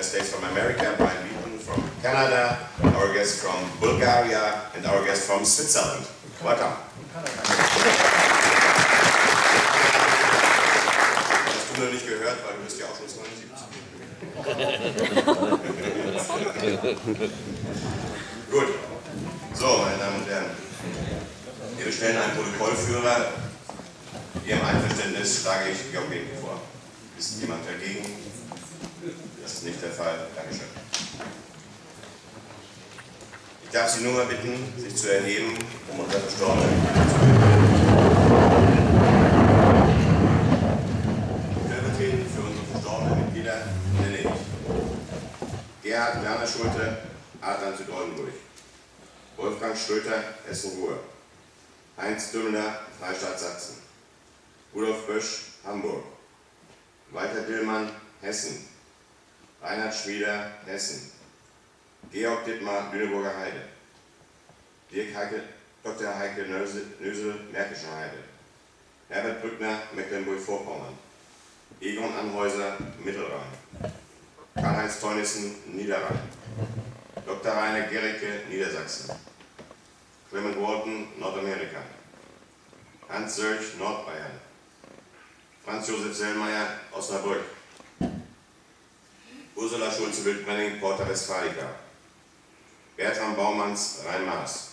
United States from America, Brian Beaton from Canada, our guest from Bulgaria, and our guest from Switzerland. Welcome. Hast du noch nicht gehört, weil du bist ja auch schon 79. Gut. So, meine Damen und Herren, wir bestellen einen Protokollführer. Ihrem Einverständnis schlage ich Georg Bethke vor. Ist jemand dagegen? Das ist nicht der Fall. Dankeschön. Ich darf Sie nur mal bitten, sich zu erheben, um unser Verstorbenen zu stellvertretend für unsere verstorbenen Mitglieder nenne ich Gerhard Werner Schulte, Adland Südoldenburg, Wolfgang Schröter, Essen-Ruhr, Heinz Dümmler, Freistaat Sachsen, Rudolf Bösch, Hamburg, Walter Dillmann, Hessen, Reinhard Schmieder, Hessen, Georg Dittmar, Lüneburger Heide, Dr. Heike Nösel, Märkische Heide, Herbert Brückner, Mecklenburg-Vorpommern, Egon Anhäuser, Mittelrhein, Karl-Heinz Teunissen, Niederrhein, Dr. Rainer Gericke, Niedersachsen, Clement Walton, Nordamerika, Hans Sölch, Nordbayern, Franz Josef Sellmeier, Osnabrück, Ursula Schulze-Wildbrenning, Porta Westfalica, Bertram Baumanns, Rhein-Maas,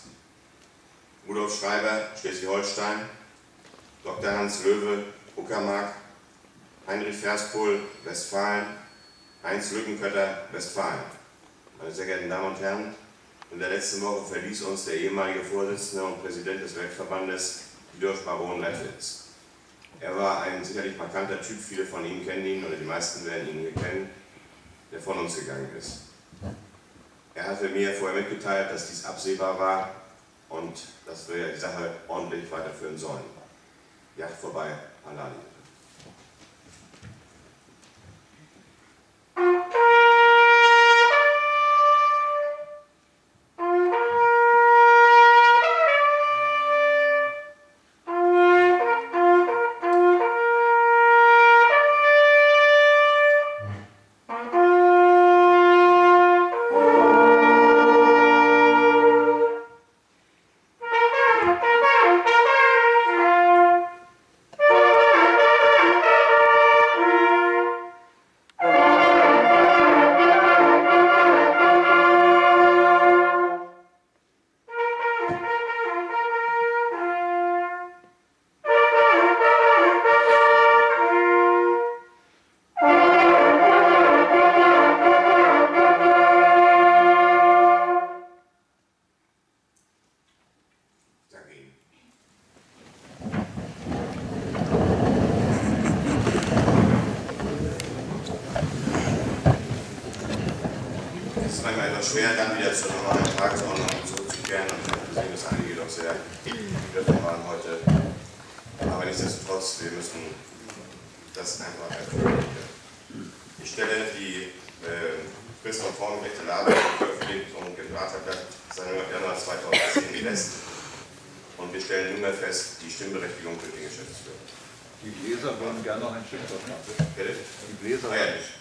Rudolf Schreiber, Schleswig-Holstein, Dr. Hans Löwe, Uckermark, Heinrich Verspohl, Westfalen, Heinz Lückenkötter, Westfalen. Meine sehr geehrten Damen und Herren, in der letzten Woche verließ uns der ehemalige Vorsitzende und Präsident des Weltverbandes, Didorf Baron Leitwitz. Er war ein sicherlich markanter Typ, viele von Ihnen kennen ihn oder die meisten werden ihn hier kennen, der von uns gegangen ist. Er hatte mir vorher mitgeteilt, dass dies absehbar war und dass wir die Sache ordentlich weiterführen sollen. Yacht vorbei, Halali. Es ist manchmal etwas schwer, dann wieder zur normalen Tagesordnung zurückzukehren. Und ich habe gesehen, dass einige doch sehr begriffen waren heute. Aber nichtsdestotrotz, wir müssen das einfach erfüllen. Ich stelle die fristkonforme rechte Lage der Veröffentlichung im Praterblatt seit Januar 2010 fest. Und wir stellen nunmehr fest, die Stimmberechtigung durch den Geschäftsführer. Die Bläser würden gerne noch ein Stück davon. Bitte? Die Bläser. Ah, ja, nicht.